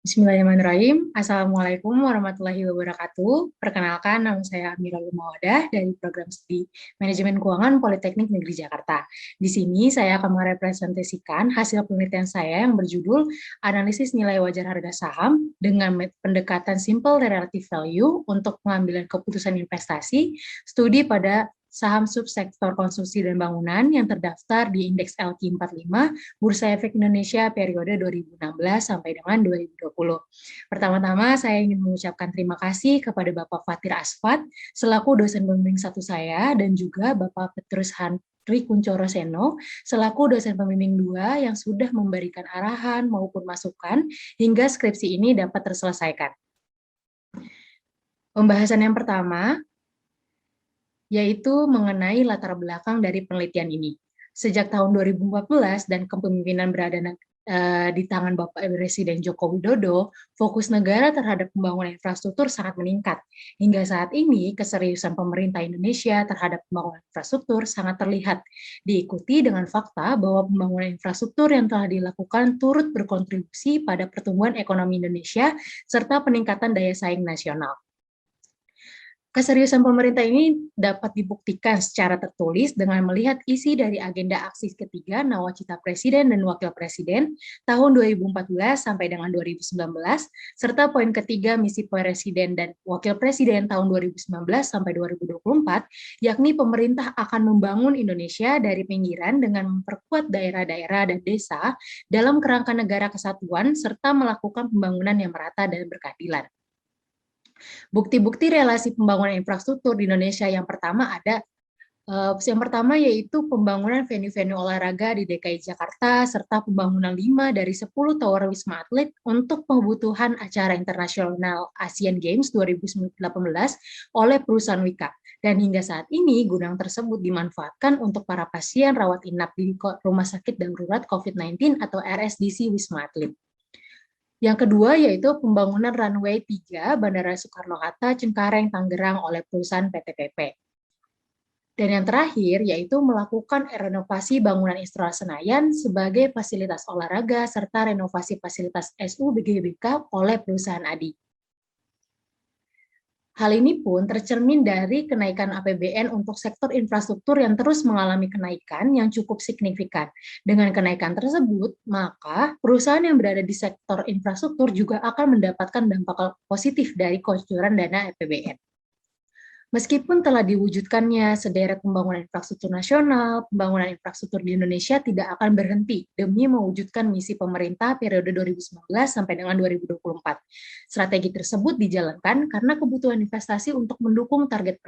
Bismillahirrahmanirrahim. Assalamualaikum warahmatullahi wabarakatuh. Perkenalkan, nama saya Amira Lumawadah dari Program Studi Manajemen Keuangan Politeknik Negeri Jakarta. Di sini saya akan merepresentasikan hasil penelitian saya yang berjudul Analisis Nilai Wajar Harga Saham dengan pendekatan Simple Relative Value untuk pengambilan keputusan investasi, studi pada saham subsektor konsumsi dan bangunan yang terdaftar di Indeks LQ45 Bursa Efek Indonesia periode 2016 sampai dengan 2020. Pertama-tama saya ingin mengucapkan terima kasih kepada Bapak Fatir Asfat selaku dosen pembimbing satu saya dan juga Bapak Petrus Hantri Kuncoro Seno selaku dosen pembimbing 2 yang sudah memberikan arahan maupun masukan hingga skripsi ini dapat terselesaikan. Pembahasan yang pertama yaitu mengenai latar belakang dari penelitian ini. Sejak tahun 2014 dan kepemimpinan berada di tangan Bapak Presiden Joko Widodo, fokus negara terhadap pembangunan infrastruktur sangat meningkat. Hingga saat ini, keseriusan pemerintah Indonesia terhadap pembangunan infrastruktur sangat terlihat, diikuti dengan fakta bahwa pembangunan infrastruktur yang telah dilakukan turut berkontribusi pada pertumbuhan ekonomi Indonesia serta peningkatan daya saing nasional. Keseriusan pemerintah ini dapat dibuktikan secara tertulis dengan melihat isi dari agenda aksi ketiga Nawacita Presiden dan Wakil Presiden tahun 2014 sampai dengan 2019, serta poin ketiga misi Presiden dan Wakil Presiden tahun 2019 sampai 2024, yakni pemerintah akan membangun Indonesia dari pinggiran dengan memperkuat daerah-daerah dan desa dalam kerangka negara kesatuan serta melakukan pembangunan yang merata dan berkeadilan. Bukti-bukti relasi pembangunan infrastruktur di Indonesia yang pertama yaitu pembangunan venue-venue olahraga di DKI Jakarta serta pembangunan 5 dari 10 tower Wisma Atlet untuk kebutuhan acara internasional Asian Games 2018 oleh perusahaan Wika. Dan hingga saat ini gudang tersebut dimanfaatkan untuk para pasien rawat inap di Rumah Sakit Darurat COVID-19 atau RSDC Wisma Atlet. Yang kedua yaitu pembangunan runway 3 Bandara Soekarno-Hatta Cengkareng Tangerang oleh perusahaan PT PP. Dan yang terakhir yaitu melakukan renovasi bangunan Istora Senayan sebagai fasilitas olahraga serta renovasi fasilitas SUBGBK oleh perusahaan ADI. Hal ini pun tercermin dari kenaikan APBN untuk sektor infrastruktur yang terus mengalami kenaikan yang cukup signifikan. Dengan kenaikan tersebut, maka perusahaan yang berada di sektor infrastruktur juga akan mendapatkan dampak positif dari kucuran dana APBN. Meskipun telah diwujudkannya sederet pembangunan infrastruktur nasional, pembangunan infrastruktur di Indonesia tidak akan berhenti demi mewujudkan misi pemerintah periode 2019 sampai dengan 2024. Strategi tersebut dijalankan karena kebutuhan investasi untuk mendukung target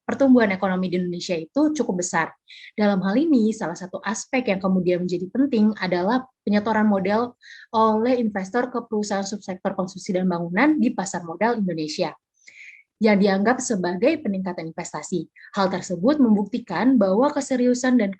pertumbuhan ekonomi di Indonesia itu cukup besar. Dalam hal ini, salah satu aspek yang kemudian menjadi penting adalah penyetoran modal oleh investor ke perusahaan subsektor konsumsi dan bangunan di pasar modal Indonesia yang dianggap sebagai peningkatan investasi. Hal tersebut membuktikan bahwa keseriusan dan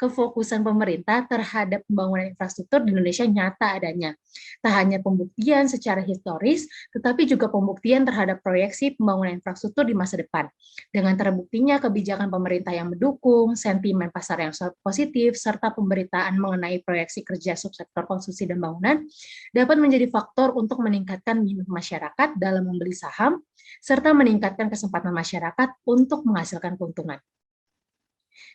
kefokusan pemerintah terhadap pembangunan infrastruktur di Indonesia nyata adanya. Tak hanya pembuktian secara historis, tetapi juga pembuktian terhadap proyeksi pembangunan infrastruktur di masa depan. Dengan terbuktinya kebijakan pemerintah yang mendukung, sentimen pasar yang positif, serta pemberitaan mengenai proyeksi kerja subsektor konsumsi dan bangunan, dapat menjadi faktor untuk meningkatkan minat masyarakat dalam membeli saham, serta meningkatkan kesempatan masyarakat untuk menghasilkan keuntungan.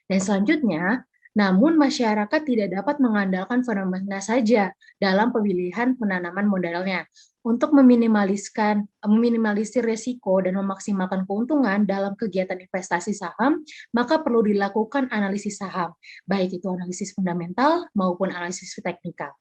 Dan selanjutnya, namun masyarakat tidak dapat mengandalkan fenomena saja dalam pemilihan penanaman modalnya. Untuk meminimalisir risiko dan memaksimalkan keuntungan dalam kegiatan investasi saham, maka perlu dilakukan analisis saham, baik itu analisis fundamental maupun analisis teknikal.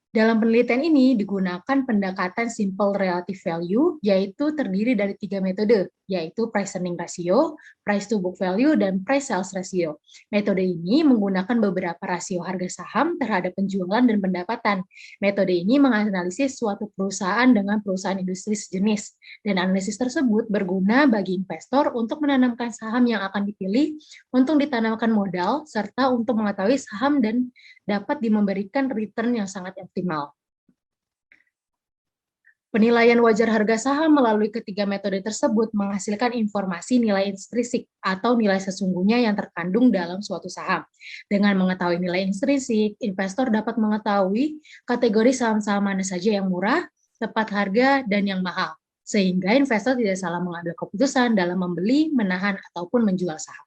Dalam penelitian ini digunakan pendekatan simple relative value, yaitu terdiri dari 3 metode, yaitu price earning ratio, price to book value, dan price sales ratio. Metode ini menggunakan beberapa rasio harga saham terhadap penjualan dan pendapatan. Metode ini menganalisis suatu perusahaan dengan perusahaan industri sejenis, dan analisis tersebut berguna bagi investor untuk menanamkan saham yang akan dipilih untuk ditanamkan modal, serta untuk mengetahui saham dan dapat memberikan return yang sangat optimal. Penilaian wajar harga saham melalui ketiga metode tersebut menghasilkan informasi nilai intrinsik atau nilai sesungguhnya yang terkandung dalam suatu saham. Dengan mengetahui nilai intrinsik, investor dapat mengetahui kategori saham-saham mana saja yang murah, tepat harga, dan yang mahal, sehingga investor tidak salah mengambil keputusan dalam membeli, menahan, ataupun menjual saham.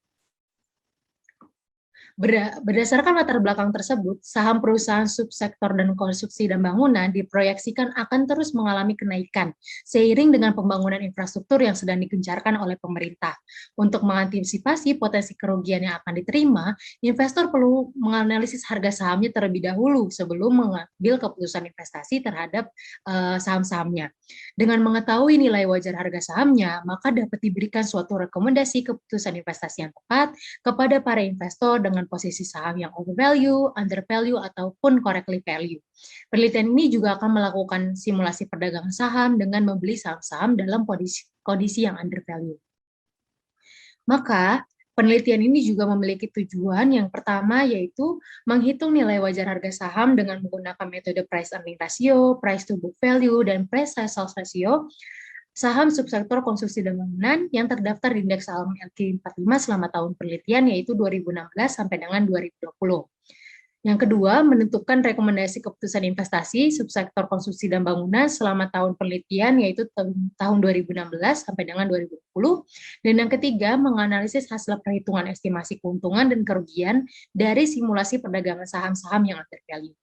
Berdasarkan latar belakang tersebut, saham perusahaan subsektor dan konstruksi dan bangunan diproyeksikan akan terus mengalami kenaikan seiring dengan pembangunan infrastruktur yang sedang digencarkan oleh pemerintah. Untuk mengantisipasi potensi kerugian yang akan diterima, investor perlu menganalisis harga sahamnya terlebih dahulu sebelum mengambil keputusan investasi terhadap saham-sahamnya. Dengan mengetahui nilai wajar harga sahamnya, maka dapat diberikan suatu rekomendasi keputusan investasi yang tepat kepada para investor dengan posisi saham yang overvalue, undervalue, ataupun correctly value. Penelitian ini juga akan melakukan simulasi perdagangan saham dengan membeli saham-saham dalam kondisi yang undervalue. Maka, penelitian ini juga memiliki tujuan yang pertama yaitu menghitung nilai wajar harga saham dengan menggunakan metode price earning ratio, price to book value, dan price sales ratio saham subsektor konstruksi dan bangunan yang terdaftar di indeks saham LQ45 selama tahun penelitian yaitu 2016 sampai dengan 2020. Yang kedua, menentukan rekomendasi keputusan investasi subsektor konstruksi dan bangunan selama tahun penelitian yaitu tahun 2016 sampai dengan 2020. Dan yang ketiga, menganalisis hasil perhitungan estimasi keuntungan dan kerugian dari simulasi perdagangan saham-saham yang undervalue.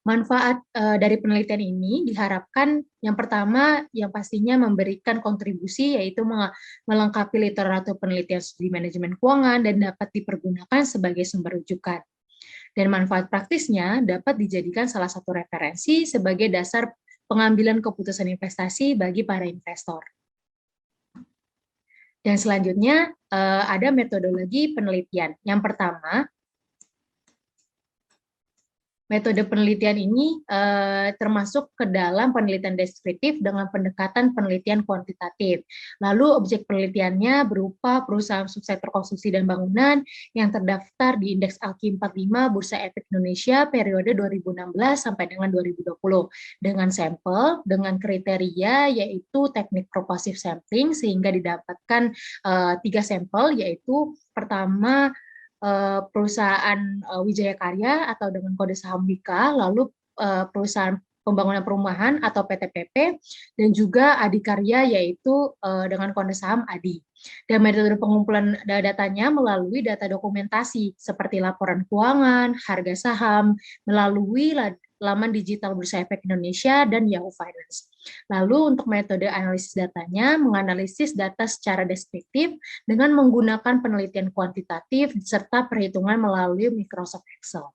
Manfaat dari penelitian ini diharapkan yang pertama yang pastinya memberikan kontribusi yaitu melengkapi literatur penelitian studi manajemen keuangan dan dapat dipergunakan sebagai sumber rujukan. Dan manfaat praktisnya dapat dijadikan salah satu referensi sebagai dasar pengambilan keputusan investasi bagi para investor. Dan selanjutnya ada metodologi penelitian. Yang pertama, metode penelitian ini termasuk ke dalam penelitian deskriptif dengan pendekatan penelitian kuantitatif. Lalu objek penelitiannya berupa perusahaan subsektor konstruksi dan bangunan yang terdaftar di indeks LQ45 Bursa Efek Indonesia periode 2016 sampai dengan 2020 dengan sampel dengan kriteria yaitu teknik proportive sampling sehingga didapatkan 3 sampel yaitu pertama perusahaan Wijaya Karya atau dengan kode saham WIKA, lalu perusahaan pembangunan perumahan atau PTPP, dan juga Adikarya yaitu dengan kode saham ADI. Dan metode pengumpulan datanya melalui data dokumentasi seperti laporan keuangan, harga saham, melalui laman digital Bursa Efek Indonesia dan Yahoo Finance. Lalu untuk metode analisis datanya, menganalisis data secara deskriptif dengan menggunakan penelitian kuantitatif serta perhitungan melalui Microsoft Excel.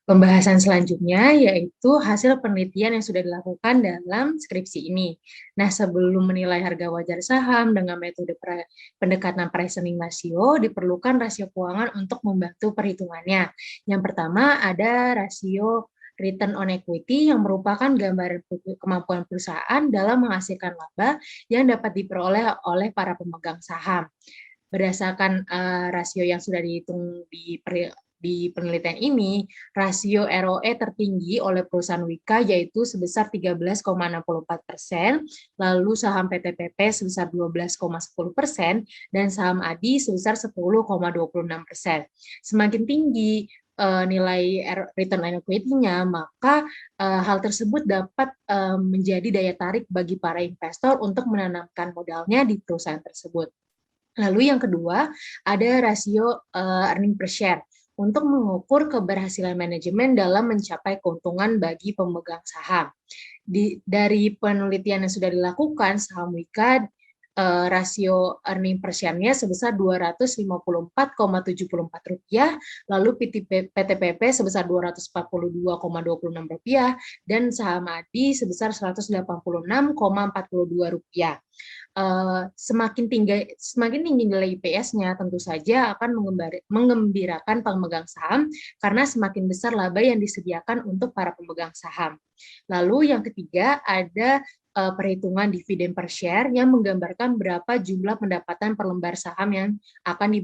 Pembahasan selanjutnya yaitu hasil penelitian yang sudah dilakukan dalam skripsi ini. Nah, sebelum menilai harga wajar saham dengan metode pendekatan price earning ratio, diperlukan rasio keuangan untuk membantu perhitungannya. Yang pertama ada rasio return on equity yang merupakan gambaran kemampuan perusahaan dalam menghasilkan laba yang dapat diperoleh oleh para pemegang saham. Berdasarkan rasio yang sudah dihitung di penelitian ini, rasio ROE tertinggi oleh perusahaan WIKA yaitu sebesar 13,64%, lalu saham PTPP sebesar 12,10%, dan saham ADI sebesar 10,26%. Semakin tinggi nilai return on equity-nya, maka hal tersebut dapat menjadi daya tarik bagi para investor untuk menanamkan modalnya di perusahaan tersebut. Lalu yang kedua, ada rasio earning per share untuk mengukur keberhasilan manajemen dalam mencapai keuntungan bagi pemegang saham. Dari penelitian yang sudah dilakukan, saham WIKA rasio earning per share-nya sebesar Rp254,74, lalu PTPP sebesar Rp242,26, dan saham ADI sebesar Rp186,42. Semakin tinggi nilai IPS-nya tentu saja akan mengembirakan pemegang saham karena semakin besar laba yang disediakan untuk para pemegang saham. Lalu yang ketiga ada perhitungan dividen per share yang menggambarkan berapa jumlah pendapatan per lembar saham yang akan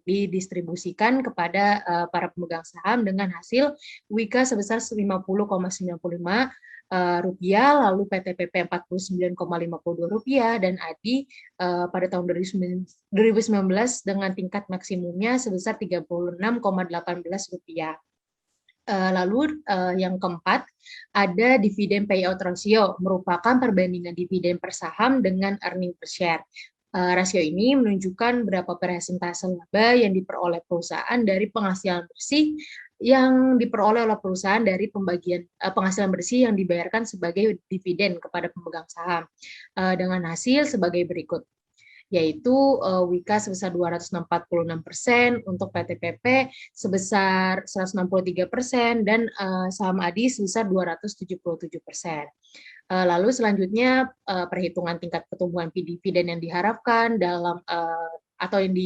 didistribusikan kepada para pemegang saham dengan hasil WIKA sebesar 50,95 rupiah, lalu PTPP 49,52 rupiah, dan ADI pada tahun 2019 dengan tingkat maksimumnya sebesar 36,18 rupiah. Lalu yang keempat, ada dividen payout ratio, merupakan perbandingan dividen per saham dengan earning per share. Rasio ini menunjukkan berapa persentase laba yang diperoleh perusahaan dari penghasilan bersih yang diperoleh oleh perusahaan dari pembagian penghasilan bersih yang dibayarkan sebagai dividen kepada pemegang saham, dengan hasil sebagai berikut, yaitu WIKA sebesar 246%, untuk PTPP sebesar 163%, dan saham ADI sebesar 277%. Lalu selanjutnya perhitungan tingkat pertumbuhan dividen yang diharapkan dalam atau yang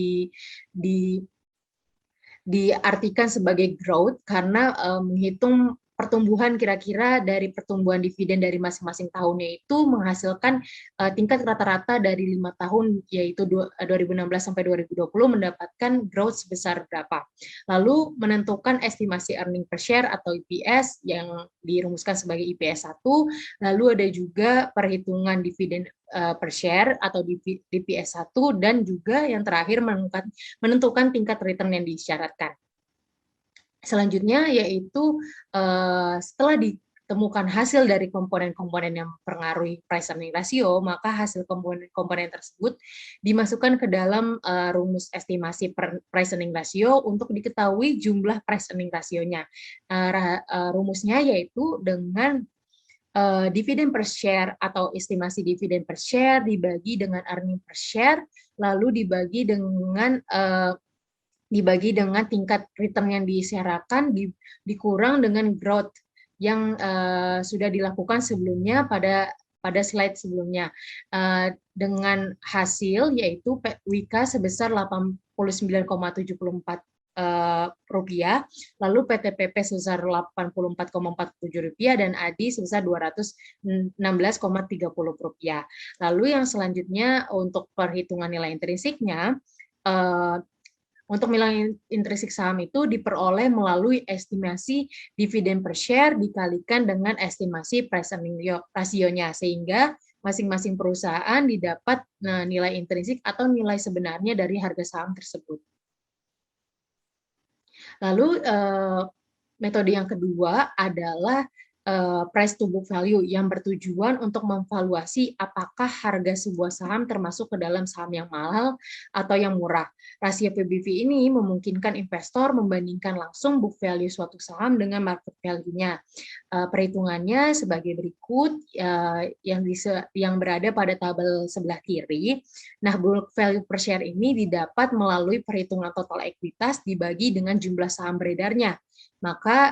diartikan sebagai growth karena menghitung pertumbuhan kira-kira dari pertumbuhan dividen dari masing-masing tahunnya itu menghasilkan tingkat rata-rata dari 5 tahun, yaitu 2016 sampai 2020 mendapatkan growth sebesar berapa. Lalu menentukan estimasi earning per share atau EPS yang dirumuskan sebagai IPS 1, lalu ada juga perhitungan dividen per share atau DPS 1, dan juga yang terakhir menentukan tingkat return yang disyaratkan. Selanjutnya yaitu setelah ditemukan hasil dari komponen-komponen yang mempengaruhi price earning ratio, maka hasil komponen-komponen tersebut dimasukkan ke dalam rumus estimasi price earning ratio untuk diketahui jumlah price earning rasionya. Rumusnya yaitu dengan dividen per share atau estimasi dividen per share dibagi dengan earning per share, lalu dibagi dengan tingkat return yang disyaratkan dikurang dengan growth yang sudah dilakukan sebelumnya pada slide sebelumnya, dengan hasil yaitu WIKA sebesar 89,74 rupiah, lalu PTPP sebesar 84,47 rupiah, dan ADI sebesar 216,30 rupiah. Lalu yang selanjutnya untuk perhitungan nilai intrinsiknya, untuk nilai intrinsik saham itu diperoleh melalui estimasi dividen per share dikalikan dengan estimasi price earning rasionya, sehingga masing-masing perusahaan didapat nilai intrinsik atau nilai sebenarnya dari harga saham tersebut. Lalu metode yang kedua adalah price to book value yang bertujuan untuk memvaluasi apakah harga sebuah saham termasuk ke dalam saham yang mahal atau yang murah. Rasio PBV ini memungkinkan investor membandingkan langsung book value suatu saham dengan market value-nya. Perhitungannya sebagai berikut, yang berada pada tabel sebelah kiri. Nah, book value per share ini didapat melalui perhitungan total ekuitas dibagi dengan jumlah saham beredarnya. Maka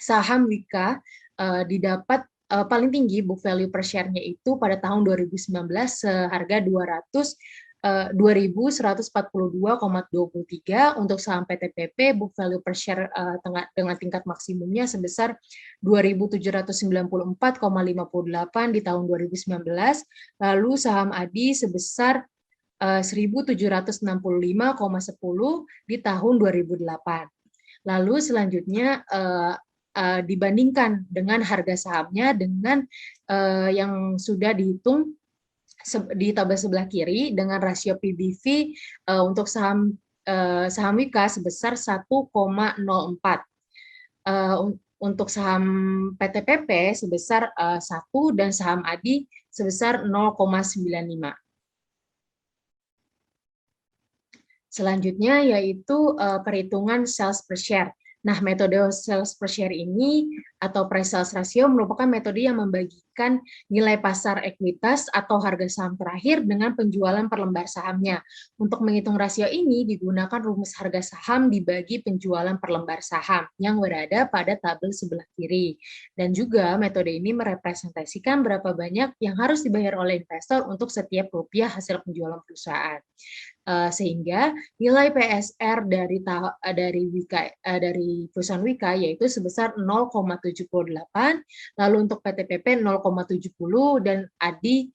saham WIKA didapat paling tinggi book value per share-nya itu pada tahun 2019 seharga 2.142,23, untuk saham PTPP book value per share dengan tingkat maksimumnya sebesar 2.794,58 di tahun 2019, lalu saham ADI sebesar 1.765,10 di tahun 2008. Lalu selanjutnya dibandingkan dengan harga sahamnya dengan yang sudah dihitung di tabel sebelah kiri dengan rasio PBV untuk saham WIKA sebesar 1,04. Untuk saham PTPP sebesar 1 dan saham ADI sebesar 0,95. Selanjutnya yaitu perhitungan sales per share. Nah, metode sales per share ini atau price sales ratio merupakan metode yang membagikan nilai pasar ekuitas atau harga saham terakhir dengan penjualan per lembar sahamnya. Untuk menghitung rasio ini digunakan rumus harga saham dibagi penjualan per lembar saham yang berada pada tabel sebelah kiri. Dan juga metode ini merepresentasikan berapa banyak yang harus dibayar oleh investor untuk setiap rupiah hasil penjualan perusahaan. Sehingga nilai PSR dari Wika dari perusahaan Wika yaitu sebesar 0,78, lalu untuk PTPP 0,70 dan ADI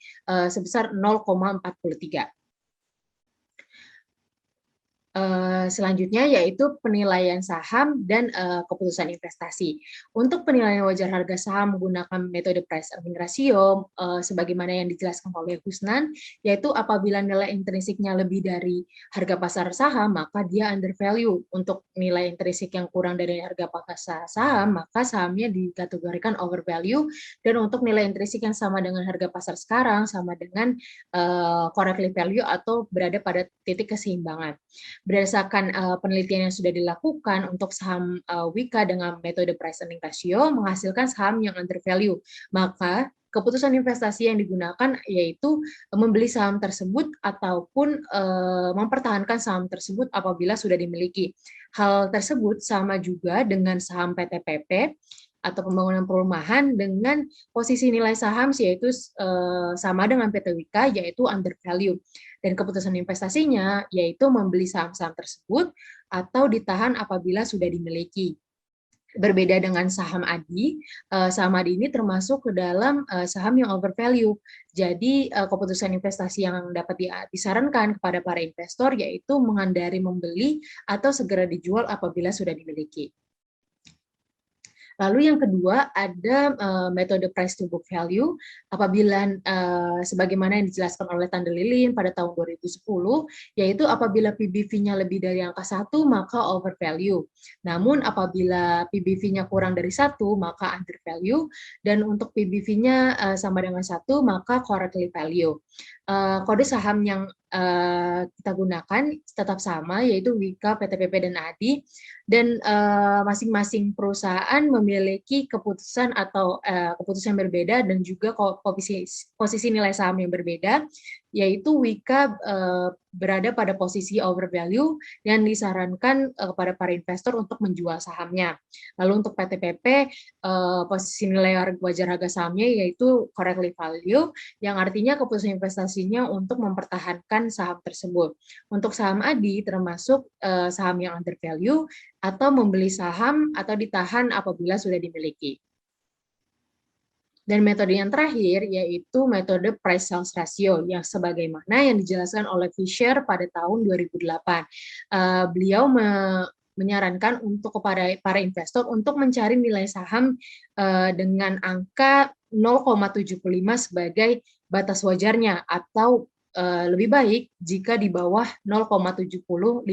sebesar 0,43. Selanjutnya yaitu penilaian saham dan keputusan investasi. Untuk penilaian wajar harga saham menggunakan metode price earning ratio, sebagaimana yang dijelaskan oleh Husnan, yaitu apabila nilai intrinsiknya lebih dari harga pasar saham, maka dia under value. Untuk nilai intrinsik yang kurang dari harga pasar saham, maka sahamnya dikategorikan over value, dan untuk nilai intrinsik yang sama dengan harga pasar sekarang, sama dengan correctly value atau berada pada titik keseimbangan. Berdasarkan penelitian yang sudah dilakukan untuk saham Wika dengan metode price earning ratio menghasilkan saham yang under value. Maka keputusan investasi yang digunakan yaitu membeli saham tersebut ataupun mempertahankan saham tersebut apabila sudah dimiliki. Hal tersebut sama juga dengan saham PTPP atau pembangunan perumahan dengan posisi nilai saham yaitu sama dengan PT Wika yaitu under value. Dan keputusan investasinya yaitu membeli saham-saham tersebut atau ditahan apabila sudah dimiliki. Berbeda dengan saham ADI, saham ADI ini termasuk ke dalam saham yang overvalue. Jadi keputusan investasi yang dapat disarankan kepada para investor yaitu menghindari membeli atau segera dijual apabila sudah dimiliki. Lalu yang kedua ada metode price to book value. Apabila sebagaimana yang dijelaskan oleh Tande Lilin pada tahun 2010, yaitu apabila PBV-nya lebih dari angka 1 maka overvalue. Namun apabila PBV-nya kurang dari 1 maka undervalue, dan untuk PBV-nya sama dengan 1 maka correctly value. Kode saham yang kita gunakan tetap sama yaitu Wika, PTPP, dan ADI, dan masing-masing perusahaan memiliki keputusan atau keputusan yang berbeda dan juga posisi nilai saham yang berbeda, yaitu Wika berada pada posisi overvalue dan disarankan kepada para investor untuk menjual sahamnya. Lalu untuk PTPP posisi nilai wajar harga sahamnya yaitu correctly value, yang artinya keputusan investasinya untuk mempertahankan saham tersebut. Untuk saham ADI termasuk saham yang undervalue atau membeli saham atau ditahan apabila sudah dimiliki. Dan metode yang terakhir yaitu metode price sales ratio yang sebagaimana yang dijelaskan oleh Fisher pada tahun 2008. Beliau menyarankan untuk kepada para investor untuk mencari nilai saham dengan angka 0,75 sebagai batas wajarnya, atau lebih baik jika di bawah 0,75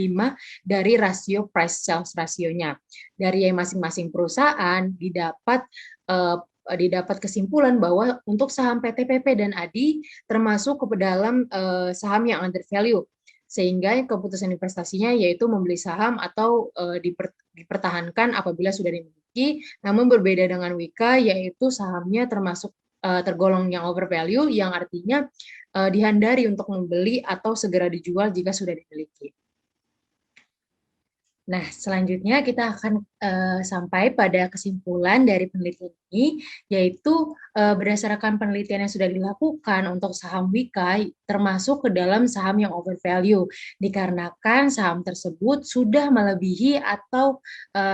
dari rasio price sales rasionya. Dari masing-masing perusahaan didapat kesimpulan bahwa untuk saham PTPP dan ADI termasuk ke dalam saham yang undervalue, sehingga keputusan investasinya yaitu membeli saham atau dipertahankan apabila sudah dimiliki. Namun berbeda dengan Wika yaitu sahamnya termasuk tergolong yang overvalue, yang artinya dihindari untuk membeli atau segera dijual jika sudah dimiliki. Nah, selanjutnya kita akan sampai pada kesimpulan dari penelitian ini, yaitu berdasarkan penelitian yang sudah dilakukan untuk saham Wika termasuk ke dalam saham yang overvalue, dikarenakan saham tersebut sudah melebihi atau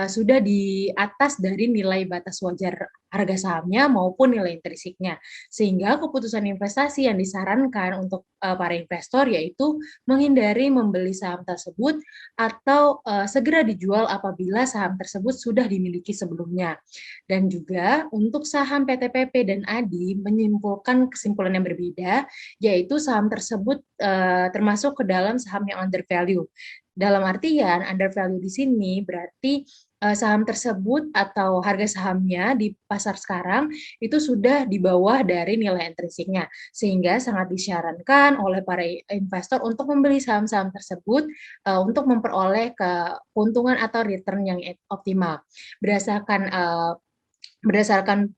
sudah di atas dari nilai batas wajar harga sahamnya maupun nilai intrinsiknya, sehingga keputusan investasi yang disarankan untuk para investor yaitu menghindari membeli saham tersebut atau segera dijual apabila saham tersebut sudah dimiliki sebelumnya. Dan juga untuk saham PTPP dan ADI menyimpulkan kesimpulan yang berbeda, yaitu saham tersebut termasuk ke dalam saham yang undervalue. Dalam artian undervalue di sini berarti saham tersebut atau harga sahamnya di pasar sekarang itu sudah di bawah dari nilai intrinsiknya, sehingga sangat disarankan oleh para investor untuk membeli saham-saham tersebut untuk memperoleh keuntungan atau return yang optimal. Berdasarkan berdasarkan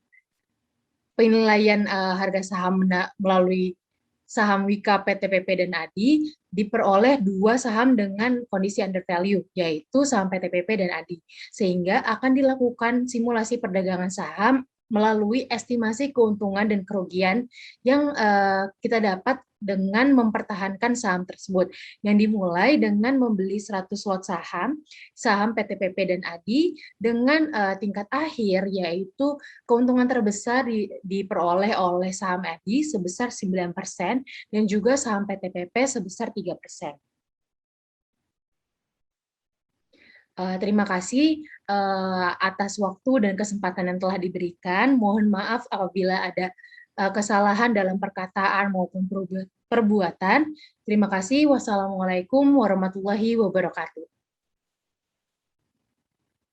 penilaian harga saham melalui saham Wika, PTPP, dan ADI, diperoleh 2 saham dengan kondisi under value, yaitu saham PTPP dan ADI. Sehingga akan dilakukan simulasi perdagangan saham melalui estimasi keuntungan dan kerugian yang kita dapat dengan mempertahankan saham tersebut, yang dimulai dengan membeli 100 lot saham PTPP dan ADI dengan tingkat akhir, yaitu keuntungan terbesar diperoleh oleh saham ADI sebesar 9% dan juga saham PTPP sebesar 3%. Terima kasih atas waktu dan kesempatan yang telah diberikan. Mohon maaf apabila ada kesalahan dalam perkataan maupun perbuatan. Terima kasih. Wassalamualaikum warahmatullahi wabarakatuh.